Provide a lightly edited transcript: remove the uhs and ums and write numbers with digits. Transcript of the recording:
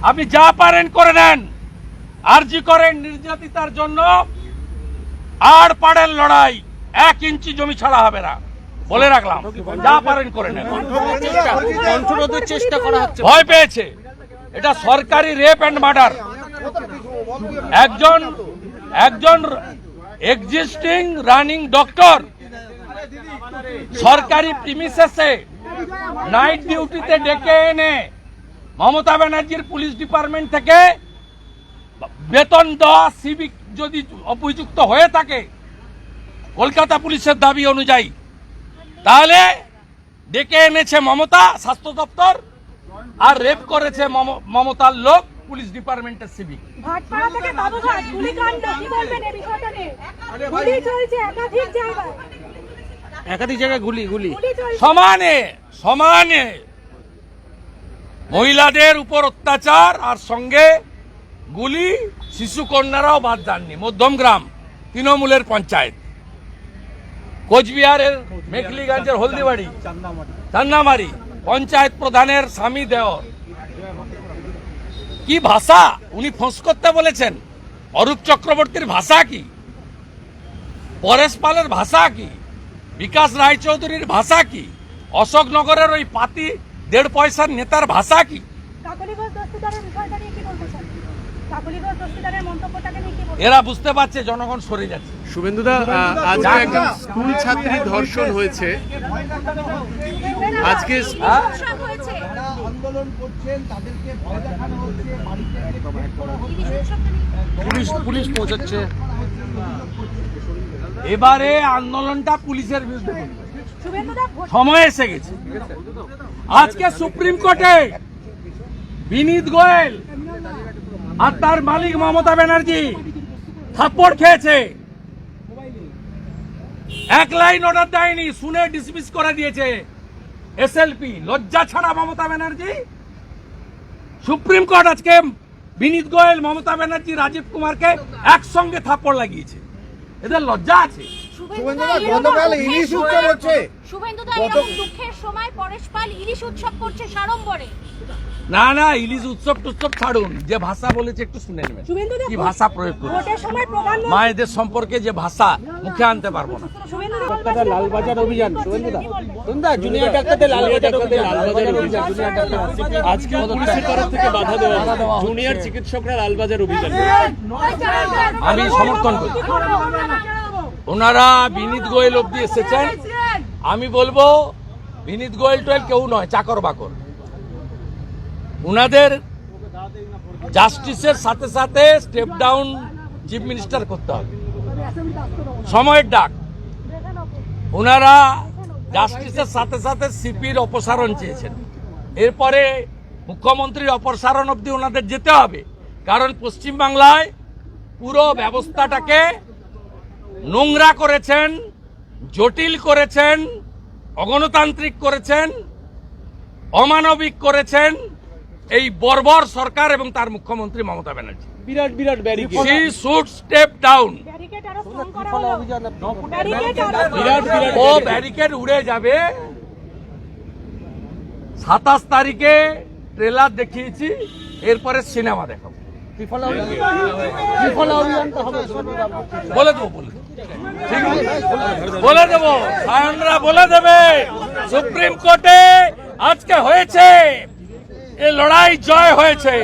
আপনি যা পারেন করে নেন। আরজি করেন নির্যাতিতার জন্য আর পাড়ের লড়াই 1 ইঞ্চি জমি ছাড়া হবে না বলে রাখলাম। যা পারেন করে নেন। কণ্ঠরোধের চেষ্টা করা হচ্ছে, ভয় পেয়েছে। এটা সরকারি রেপ অ্যান্ড মার্ডার। একজন এক্সিস্টিং রানিং ডক্টর সরকারি প্রিমিসেসে নাইট ডিউটিতে ডেকে এনে মমতা ব্যানার্জির পুলিশ ডিপার্টমেন্ট থেকে বেতন দেওয়া সিভিক যদি অভিযুক্ত হয়ে থাকে কলকাতা পুলিশের দাবি অনুযায়ী, তাহলে ডেকে এনেছে মমতা স্বাস্থ্য দপ্তর আর রেপ করেছে মমতার লোক পুলিশ ডিপার্টমেন্টের সিভিক। ভাটপাড়া থেকে বাবুঘাট গুলিকাণ্ড, কি বলবেন এই বিষয়টা নিয়ে? গুলি চলছে একাধিক জায়গায় গুলি সমানে সমানে মহিলাদের উপর অত্যাচার আর সঙ্গে গুলি। শিশু কন্যারাও বাদ যাননি। মধ্যমগ্রাম তৃণমূলের পঞ্চায়েত, কোচবিহারের মেখলিগঞ্জের হলদিবাড়ি চান্নামারি পঞ্চায়েত প্রধানের স্বামী দেওর। কি ভাষা উনি ফোঁস করতে বলেছেন? অরূপ চক্রবর্তীর ভাষা কি? পরেশ পালের ভাষা কি? বিকাশ রায়চৌধুরীর ভাষা কি? অশোকনগরের ওই পাতি 1.5 পয়সার নেতার ভাষা কি? এরা বুঝতে পারছে জনগণ সরে যাচ্ছে। শুভেন্দুদা, আজকে একজন স্কুল ছাত্রী ধর্ষণ হয়েছে। আজকে আন্দোলন করছেন তাদেরকে ভয় দেখানো হচ্ছে, পুলিশ পৌঁছাচ্ছে। এবারে আন্দোলনটা পুলিশের বিরুদ্ধে সময় এসে গেছে। আজকে সুপ্রিম কোর্টে বিনীত গোয়েল আর তার মালিক মমতা ব্যানার্জি থাপ্পড় খেয়েছে। 1 লাইন অর্ডার দেয়নি, শুনে ডিসমিস করে দিয়েছে এসএলপি। লজ্জা ছাড়া মমতা ব্যানার্জি। সুপ্রিম কোর্ট আজকে বিনীত গোয়েল, মমতা ব্যানার্জি, রাজীব কুমারকে একসঙ্গে থাপ্পড় লাগিয়েছে। এদের লজ্জা আছে? গতকাল ইলিশ উৎসব হচ্ছে। শুভেন্দুদা, এরকম দুঃখের সময় পরেশ পাল ইলিশ উৎসব করছে সাড়ম্বরে। না ইলিশ উৎসব টুৎসব ছাড়ুন। যে ভাষা বলেছে একটু শুনে নেবেন কি ভাষা প্রয়োগ করছে। মায়েদের সম্পর্কে যে ভাষা মুখে আনতে পারবো না। লালবাজার অভিযান, শুভেন্দুদা জুনিয়র ডাক্তারদের লালবাজার অভিযান আজকে পুলিশের তরফ থেকে বাধা দেওয়া, জুনিয়র চিকিৎসকরা লালবাজার অভিযান আমি সমর্থন করি। ওনারা বিনীত গোয়েল অব্দি এসেছেন। আমি বলবো বিনীত গোয়েল টোয়েল কেউ নয়, চাকর বাকর। উনাদের জাস্টিসের সাথে সাথে স্টেপ ডাউন চিফ মিনিস্টার করতে হবে, সময়ের ডাক। ওনারা জাস্টিসের সাথে সাথে সিপির অপসারণ চেয়েছেন। এরপরে মুখ্যমন্ত্রীর অপসারণ অবধি ওনাদের যেতে হবে, কারণ পশ্চিমবাংলায় পুরো ব্যবস্থাটাকে নোংরা করেছেন, জটিল করেছেন, অগণতান্ত্রিক করেছেন, অমানবিক করেছেন এই বর্বর সরকার এবং তার মুখ্যমন্ত্রী মমতা ব্যানার্জি। বিরাট barricade, she should step down. ও ব্যারিকেড উড়ে যাবে। 27 তারিখে ট্রেলার দেখিয়েছি, এরপরে সিনেমা দেখাবো। বলে দেবো সায়নরা বলে দেবে। সুপ্রিম কোর্টে আজকে হয়েছে, এই লড়াই জয় হয়েছে।